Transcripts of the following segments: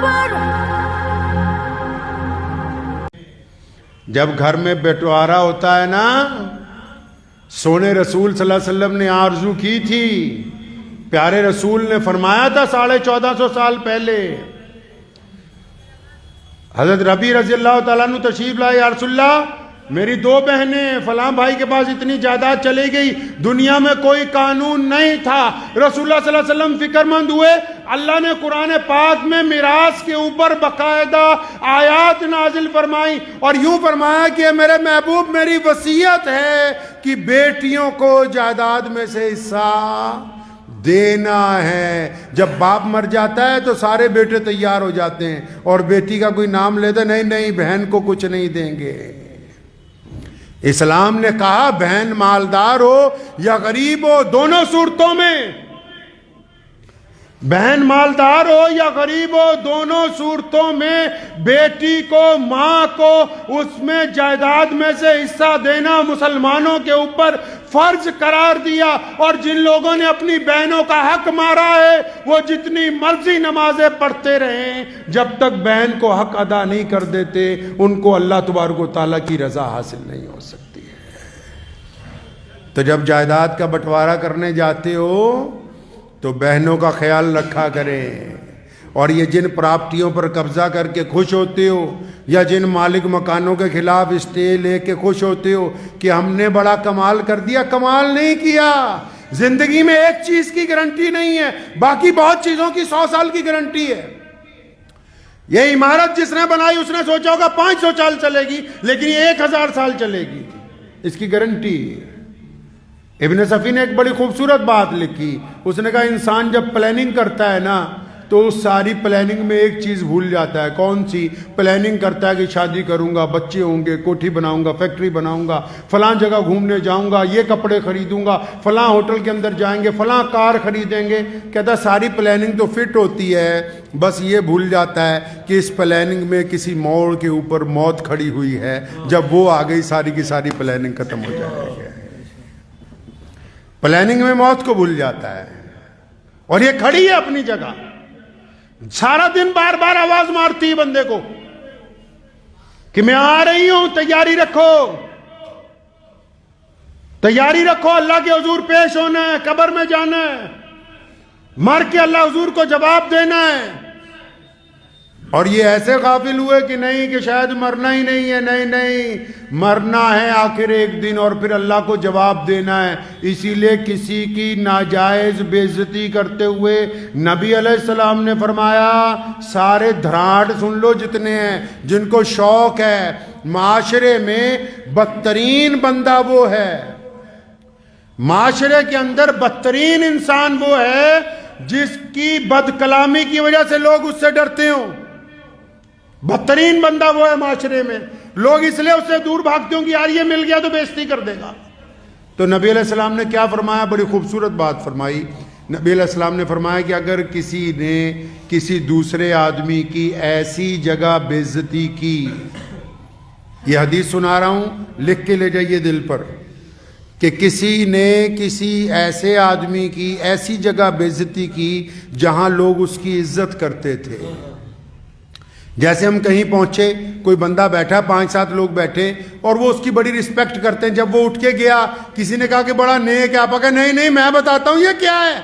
اکبر۔ جب گھر میں بٹوارا ہوتا ہے نا، سونے رسول صلی اللہ علیہ وسلم نے آرزو کی تھی، پیارے رسول نے فرمایا تھا 1450 سال پہلے، حضرت ربی رضی اللہ تعالیٰ عنہ تشریف لائے، یا رسول اللہ میری 2 بہنیں فلاں بھائی کے پاس اتنی جائیداد چلی گئی، دنیا میں کوئی قانون نہیں تھا۔ رسول اللہ صلی اللہ علیہ وسلم فکر مند ہوئے، اللہ نے قرآن پاک میں میراث کے اوپر باقاعدہ آیات نازل فرمائی اور یوں فرمایا کہ میرے محبوب میری وصیت ہے کہ بیٹیوں کو جائیداد میں سے حصہ دینا ہے۔ جب باپ مر جاتا ہے تو سارے بیٹے تیار ہو جاتے ہیں اور بیٹی کا کوئی نام لیتے، نہیں نہیں بہن کو کچھ نہیں دیں گے۔ اسلام نے کہا بہن مالدار ہو یا غریب ہو، دونوں صورتوں میں، بہن مالدار ہو یا غریب ہو، دونوں صورتوں میں بیٹی کو، ماں کو اس میں جائیداد میں سے حصہ دینا مسلمانوں کے اوپر فرض قرار دیا۔ اور جن لوگوں نے اپنی بہنوں کا حق مارا ہے وہ جتنی مرضی نمازیں پڑھتے رہیں، جب تک بہن کو حق ادا نہیں کر دیتے ان کو اللہ تبارک و تعالیٰ کی رضا حاصل نہیں ہو سکتی ہے۔ تو جب جائیداد کا بٹوارا کرنے جاتے ہو تو بہنوں کا خیال رکھا کریں، اور یہ جن پراپرٹیوں پر قبضہ کر کے خوش ہوتے ہو یا جن مالک مکانوں کے خلاف اسٹے لے کے خوش ہوتے ہو کہ ہم نے بڑا کمال کر دیا، کمال نہیں کیا۔ زندگی میں ایک چیز کی گارنٹی نہیں ہے، باقی بہت چیزوں کی 100 سال کی گارنٹی ہے۔ یہ عمارت جس نے بنائی اس نے سوچا ہوگا 500 سال چلے گی، لیکن یہ 1000 سال چلے گی، اس کی گارنٹی۔ ابن صفی نے ایک بڑی خوبصورت بات لکھی، اس نے کہا انسان جب پلاننگ کرتا ہے نا تو اس ساری پلاننگ میں ایک چیز بھول جاتا ہے۔ کون سی؟ پلاننگ کرتا ہے کہ شادی کروں گا، بچے ہوں گے، کوٹھی بناؤں گا، فیکٹری بناؤں گا، فلاں جگہ گھومنے جاؤں گا، یہ کپڑے خریدوں گا، فلاں ہوٹل کے اندر جائیں گے، فلاں کار خریدیں گے۔ کہتا ہے ساری پلاننگ تو فٹ ہوتی ہے، بس یہ بھول جاتا ہے کہ اس پلاننگ میں کسی موڑ کے اوپر موت کھڑی ہوئی ہے، جب وہ آ گئی ساری کی ساری پلاننگ ختم ہو جائے گی۔ پلاننگ میں موت کو بھول جاتا ہے، اور یہ کھڑی ہے اپنی جگہ، سارا دن بار بار آواز مارتی ہے بندے کو کہ میں آ رہی ہوں، تیاری رکھو، تیاری رکھو، اللہ کے حضور پیش ہونا ہے، قبر میں جانا ہے، مر کے اللہ حضور کو جواب دینا ہے۔ اور یہ ایسے غافل ہوئے کہ نہیں کہ شاید مرنا ہی نہیں ہے، نہیں نہیں مرنا ہے آخر ایک دن، اور پھر اللہ کو جواب دینا ہے۔ اسی لیے کسی کی ناجائز بے عزتی کرتے ہوئے نبی علیہ السلام نے فرمایا سارے دھراڑ سن لو جتنے ہیں جن کو شوق ہے، معاشرے میں بدترین بندہ وہ ہے، معاشرے کے اندر بدترین انسان وہ ہے جس کی بد کلامی کی وجہ سے لوگ اس سے ڈرتے ہوں۔ بدترین بندہ وہ ہے معاشرے میں، لوگ اس لیے اس سے دور بھاگتے ہوں کہ یار یہ مل گیا تو بے عزتی کر دے گا۔ تو نبی علیہ السلام نے کیا فرمایا؟ بڑی خوبصورت بات فرمائی۔ نبی علیہ السلام نے فرمایا کہ اگر کسی نے کسی دوسرے آدمی کی ایسی جگہ بے عزتی کی، یہ حدیث سنا رہا ہوں، لکھ کے لے جائیے دل پر، کہ کسی نے کسی ایسے آدمی کی ایسی جگہ بے عزتی کی جہاں لوگ اس کی عزت کرتے تھے۔ جیسے ہم کہیں پہنچے، کوئی بندہ بیٹھا، 5-7 لوگ بیٹھے اور وہ اس کی بڑی رسپیکٹ کرتے ہیں، جب وہ اٹھ کے گیا کسی نے کہا کہ بڑا نیک ہے، آپ کہا نہیں نہیں میں بتاتا ہوں یہ کیا ہے،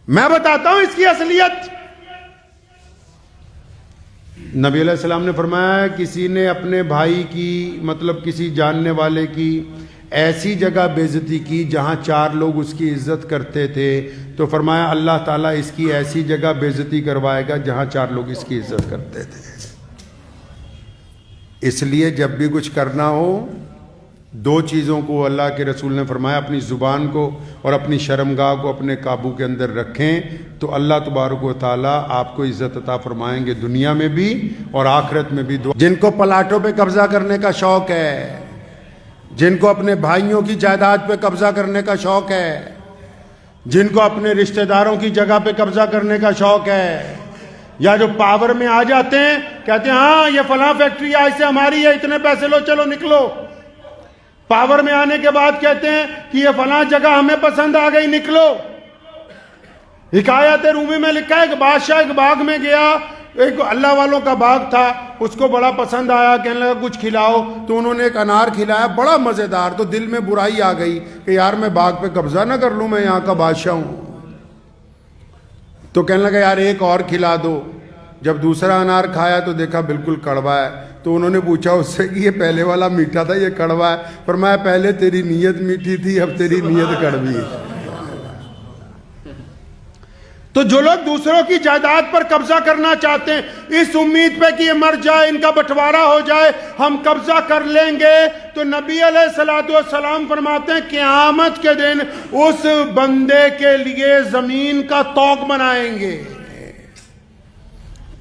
میں بتاتا ہوں اس کی اصلیت۔ نبی علیہ السلام نے فرمایا کسی نے اپنے بھائی کی، مطلب کسی جاننے والے کی ایسی جگہ بے عزتی کی جہاں 4 لوگ اس کی عزت کرتے تھے، تو فرمایا اللہ تعالیٰ اس کی ایسی جگہ بے عزتی کروائے گا جہاں 4 لوگ اس کی عزت کرتے تھے۔ اس لیے جب بھی کچھ کرنا ہو، 2 چیزوں کو اللہ کے رسول نے فرمایا، اپنی زبان کو اور اپنی شرمگاہ کو اپنے قابو کے اندر رکھیں تو اللہ تبارک و تعالیٰ آپ کو عزت عطا فرمائیں گے، دنیا میں بھی اور آخرت میں بھی۔ جن کو پلاٹوں پہ قبضہ کرنے کا شوق ہے، جن کو اپنے بھائیوں کی جائیداد پہ قبضہ کرنے کا شوق ہے، جن کو اپنے رشتہ داروں کی جگہ پہ قبضہ کرنے کا شوق ہے، یا جو پاور میں آ جاتے ہیں، کہتے ہیں ہاں یہ فلاں فیکٹری آج سے ہماری ہے، اتنے پیسے لو، چلو نکلو۔ پاور میں آنے کے بعد کہتے ہیں کہ یہ فلاں جگہ ہمیں پسند آ گئی، نکلو۔ حکایت رومی میں لکھا ہے کہ بادشاہ ایک باغ میں گیا، ایک اللہ والوں کا باغ تھا، اس کو بڑا پسند آیا، کہنے لگا کچھ کھلاؤ، تو انہوں نے ایک انار کھلایا بڑا مزیدار، تو دل میں برائی آ گئی کہ یار میں باغ پہ قبضہ نہ کر لوں، میں یہاں کا بادشاہ ہوں، تو کہنے لگا یار ایک اور کھلا دو۔ جب دوسرا انار کھایا تو دیکھا بالکل کڑوا ہے، تو انہوں نے پوچھا اس سے کہ یہ پہلے والا میٹھا تھا یہ کڑوا ہے؟ فرمایا پہلے تیری نیت میٹھی تھی، اب تیری نیت کڑوی ہے۔ تو جو لوگ دوسروں کی جائیداد پر قبضہ کرنا چاہتے ہیں اس امید پہ کہ یہ مر جائے، ان کا بٹوارا ہو جائے، ہم قبضہ کر لیں گے، تو نبی علیہ السلام فرماتے ہیں قیامت کے دن اس بندے کے لیے زمین کا طوق بنائیں گے۔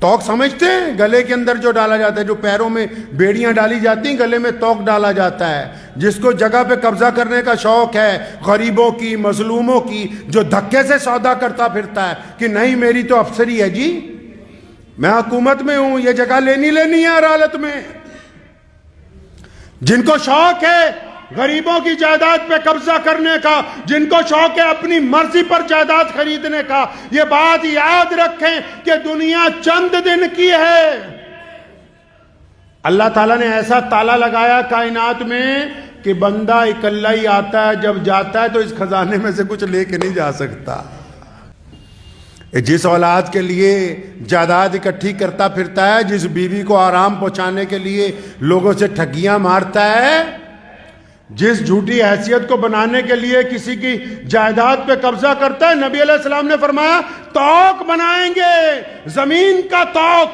طوق سمجھتے ہیں؟ گلے کے اندر جو ڈالا جاتا ہے، جو پیروں میں بیڑیاں ڈالی جاتی ہیں، گلے میں طوق ڈالا جاتا ہے، جس کو جگہ پہ قبضہ کرنے کا شوق ہے، غریبوں کی، مظلوموں کی، جو دھکے سے سودا کرتا پھرتا ہے کہ نہیں میری تو افسری ہے جی، میں حکومت میں ہوں، یہ جگہ لینی ہے ہر حالت میں۔ جن کو شوق ہے غریبوں کی جائیداد پہ قبضہ کرنے کا، جن کو شوق ہے اپنی مرضی پر جائیداد خریدنے کا، یہ بات یاد رکھیں کہ دنیا چند دن کی ہے۔ اللہ تعالیٰ نے ایسا تالا لگایا کائنات میں کہ بندہ اکلا ہی آتا ہے، جب جاتا ہے تو اس خزانے میں سے کچھ لے کے نہیں جا سکتا۔ جس اولاد کے لیے جائیداد اکٹھی کرتا پھرتا ہے، جس بیوی کو آرام پہنچانے کے لیے لوگوں سے ٹھگیاں مارتا ہے، جس جھوٹی حیثیت کو بنانے کے لیے کسی کی جائیداد پہ قبضہ کرتا ہے، نبی علیہ السلام نے فرمایا طوق بنائیں گے، زمین کا طوق،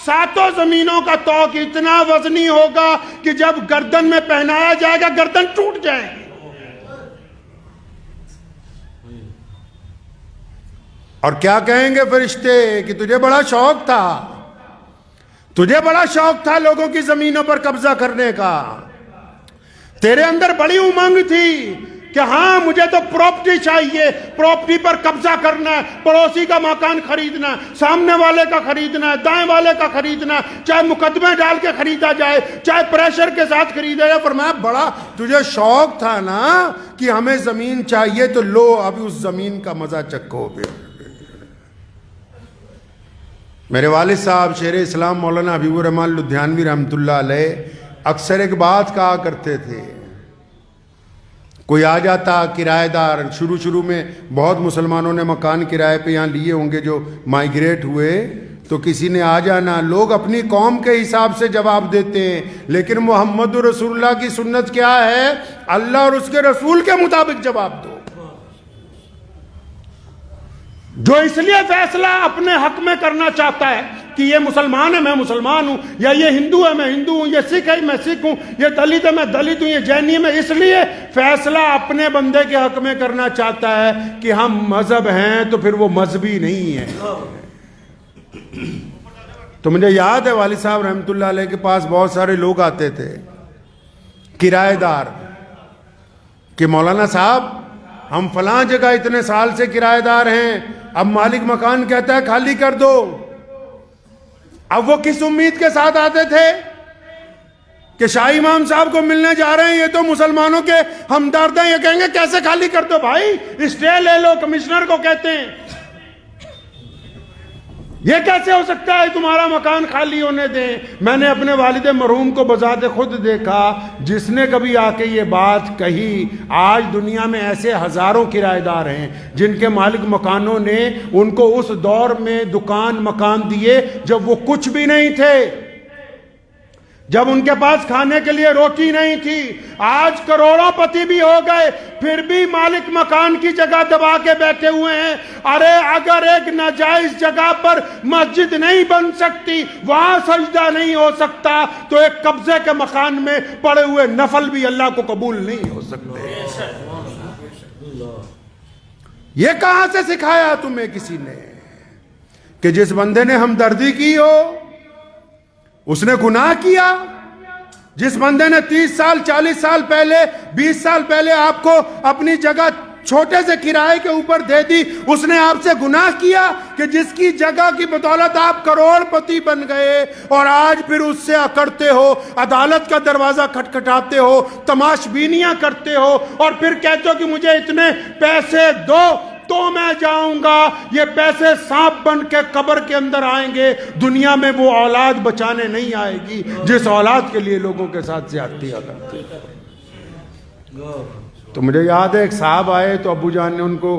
7 زمینوں کا طوق اتنا وزنی ہوگا کہ جب گردن میں پہنایا جائے گا گردن ٹوٹ جائے گی۔ اور کیا کہیں گے فرشتے کہ تجھے بڑا شوق تھا لوگوں کی زمینوں پر قبضہ کرنے کا، تیرے اندر بڑی امنگ تھی کہ ہاں مجھے تو پراپرٹی چاہیے، پراپرٹی پر قبضہ کرنا ہے، پڑوسی کا مکان خریدنا ہے، سامنے والے کا خریدنا ہے، دائیں والے کا خریدنا ہے، چاہے مقدمے ڈال کے خریدا جائے، چاہے پریشر کے ساتھ خریدا جائے۔ فرمایا بڑا تجھے شوق تھا نا کہ ہمیں زمین چاہیے، تو لو ابھی اس زمین کا مزہ چکھو۔ میرے والد صاحب شیر اسلام مولانا حبیب الرحمن لدھیانوی رحمۃ اللہ علیہ اکثر ایک بات کہا کرتے تھے، کوئی آ جاتا کرایہ دار، شروع میں بہت مسلمانوں نے مکان کرائے پہ یہاں لیے ہوں گے جو مائیگریٹ ہوئے، تو کسی نے آ جانا، لوگ اپنی قوم کے حساب سے جواب دیتے ہیں، لیکن محمد رسول اللہ کی سنت کیا ہے؟ اللہ اور اس کے رسول کے مطابق جواب دو۔ جو اس لیے فیصلہ اپنے حق میں کرنا چاہتا ہے کہ یہ مسلمان ہے میں مسلمان ہوں، یا یہ ہندو ہے میں ہندو ہوں، یہ سکھ ہے میں سکھ ہوں، یہ دلت ہے میں دلت ہوں، یہ جینی ہے میں، اس لیے فیصلہ اپنے بندے کے حق میں کرنا چاہتا ہے کہ ہم مذہب ہیں تو پھر وہ مذہبی نہیں ہے۔ تو مجھے یاد ہے والد صاحب رحمۃ اللہ علیہ کے پاس بہت سارے لوگ آتے تھے کرایہ دار کہ مولانا صاحب ہم فلاں جگہ اتنے سال سے کرایہ دار ہیں، اب مالک مکان کہتا ہے خالی کر دو۔ اب وہ کس امید کے ساتھ آتے تھے کہ شاہ امام صاحب کو ملنے جا رہے ہیں، یہ تو مسلمانوں کے ہمدرد ہیں، یہ کہیں گے کیسے خالی کر دو بھائی، اسٹے لے لو، کمشنر کو کہتے ہیں، یہ کیسے ہو سکتا ہے تمہارا مکان خالی ہونے دیں۔ میں نے اپنے والد مرحوم کو بذات خود دیکھا، جس نے کبھی آ کے یہ بات کہی، آج دنیا میں ایسے ہزاروں کرایہ دار ہیں جن کے مالک مکانوں نے ان کو اس دور میں دکان مکان دیے جب وہ کچھ بھی نہیں تھے، جب ان کے پاس کھانے کے لیے روٹی نہیں تھی۔ آج کروڑوں پتی بھی ہو گئے، پھر بھی مالک مکان کی جگہ دبا کے بیٹھے ہوئے ہیں۔ ارے اگر ایک ناجائز جگہ پر مسجد نہیں بن سکتی، وہاں سجدہ نہیں ہو سکتا، تو ایک قبضے کے مکان میں پڑے ہوئے نفل بھی اللہ کو قبول نہیں ہو سکتے۔ یہ کہاں سے سکھایا تمہیں کسی نے کہ جس بندے نے ہمدردی کی ہو اس نے گناہ کیا؟ جس بندے نے 30 سال 40 سال پہلے 20 سال پہلے آپ کو اپنی جگہ چھوٹے سے کرائے کے اوپر دے دی، اس نے آپ سے گناہ کیا کہ جس کی جگہ کی بدولت آپ کروڑ پتی بن گئے، اور آج پھر اس سے اکڑتے ہو، عدالت کا دروازہ کھٹکھٹاتے ہو، تماش بینیاں کرتے ہو، اور پھر کہتے ہو کہ مجھے اتنے پیسے دو۔ تو میں جاؤں گا. یہ پیسے سانپ بن کے قبر کے اندر آئیں گے. دنیا میں وہ اولاد بچانے نہیں آئے گی جس اولاد کے لیے لوگوں کے ساتھ زیادتیاں کرتے. تو مجھے یاد ہے ایک صاحب آئے تو ابو جان نے ان کو،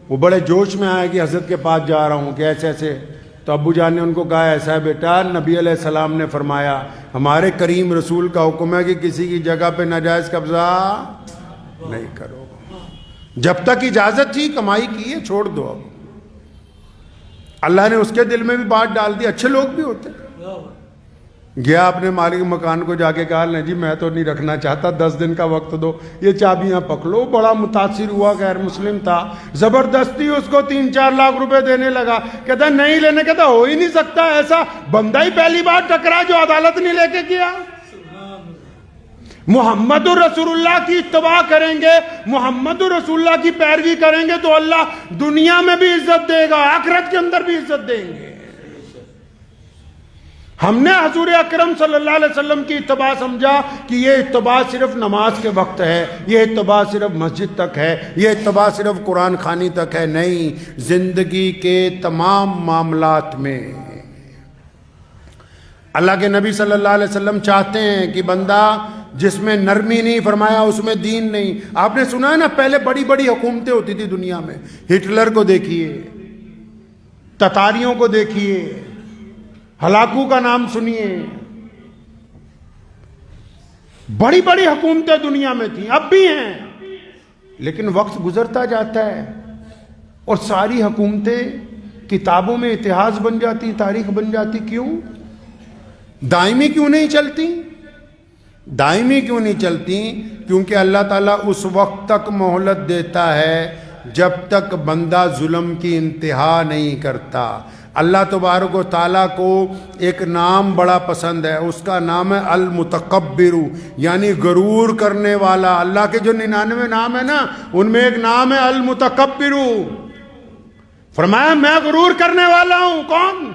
وہ بڑے جوش میں آئے کہ حضرت کے پاس جا رہا ہوں کہ ایسے ایسے. تو ابو جان نے ان کو کہا ایسا ہے بیٹا، نبی علیہ السلام نے فرمایا، ہمارے کریم رسول کا حکم ہے کہ کسی کی جگہ پہ ناجائز قبضہ نہیں کرو. جب تک اجازت تھی کمائی کی ہے، چھوڑ دو. اب اللہ نے اس کے دل میں بھی بات ڈال دی. اچھے لوگ بھی ہوتے. گیا اپنے مالک مکان کو جا کے کہا نہیں جی میں تو نہیں رکھنا چاہتا، 10 دن کا وقت دو، یہ چابیاں پکڑو. بڑا متاثر ہوا، غیر مسلم تھا، زبردستی اس کو 3-4 لاکھ روپے دینے لگا. کہتا نہیں لینے. کہتا ہو ہی نہیں سکتا ایسا، بندہ ہی پہلی بار ٹکرا جو عدالت نہیں لے کے کیا. محمد الرسول اللہ کی اتباع کریں گے، محمد الرسول اللہ کی پیروی کریں گے تو اللہ دنیا میں بھی عزت دے گا، آخرت کے اندر بھی عزت دیں گے. ہم نے حضور اکرم صلی اللہ علیہ وسلم کی اتباع سمجھا کہ یہ اتباع صرف نماز کے وقت ہے، یہ اتباع صرف مسجد تک ہے، یہ اتباع صرف قرآن خوانی تک ہے. نہیں، زندگی کے تمام معاملات میں. اللہ کے نبی صلی اللہ علیہ وسلم چاہتے ہیں کہ بندہ جس میں نرمی نہیں، فرمایا اس میں دین نہیں. آپ نے سنا ہے نا، پہلے بڑی بڑی حکومتیں ہوتی تھی دنیا میں. ہٹلر کو دیکھیے، تتاریوں کو دیکھیے، ہلاکو کا نام سنیے. بڑی بڑی حکومتیں دنیا میں تھیں، اب بھی ہیں، لیکن وقت گزرتا جاتا ہے اور ساری حکومتیں کتابوں میں اتہاس بن جاتی، تاریخ بن جاتی. کیوں؟ دائمی کیوں نہیں چلتی؟ دائمی کیوں نہیں چلتی؟ کیونکہ اللہ تعالیٰ اس وقت تک مہلت دیتا ہے جب تک بندہ ظلم کی انتہا نہیں کرتا. اللہ تبارک و تعالیٰ کو ایک نام بڑا پسند ہے، اس کا نام ہے المتکبر، یعنی غرور کرنے والا. اللہ کے جو 99 نام ہے نا، ان میں ایک نام ہے المتکبر. فرمایا میں غرور کرنے والا ہوں. کون؟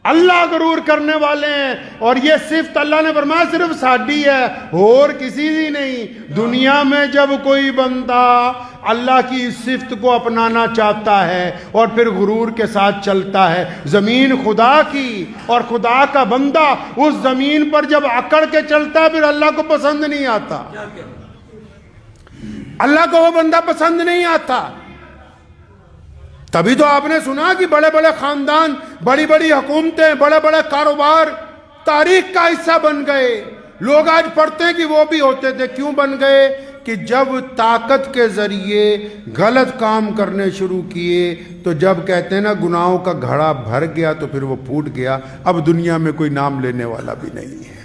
اللہ غرور کرنے والے ہیں. اور یہ صفت اللہ نے فرمایا صرف ساڈی ہے، اور کسی دی نہیں. دنیا میں جب کوئی بندہ اللہ کی اس صفت کو اپنانا چاہتا ہے اور پھر غرور کے ساتھ چلتا ہے، زمین خدا کی اور خدا کا بندہ اس زمین پر جب اکڑ کے چلتا ہے پھر اللہ کو پسند نہیں آتا. اللہ کو وہ بندہ پسند نہیں آتا. تبھی تو آپ نے سنا کہ بڑے بڑے خاندان، بڑی بڑی حکومتیں، بڑے بڑے کاروبار تاریخ کا حصہ بن گئے. لوگ آج پڑھتے ہیں کہ وہ بھی ہوتے تھے. کیوں بن گئے؟ کہ جب طاقت کے ذریعے غلط کام کرنے شروع کیے تو جب کہتے ہیں نا گناہوں کا گھڑا بھر گیا تو پھر وہ پھوٹ گیا. اب دنیا میں کوئی نام لینے والا بھی نہیں ہے.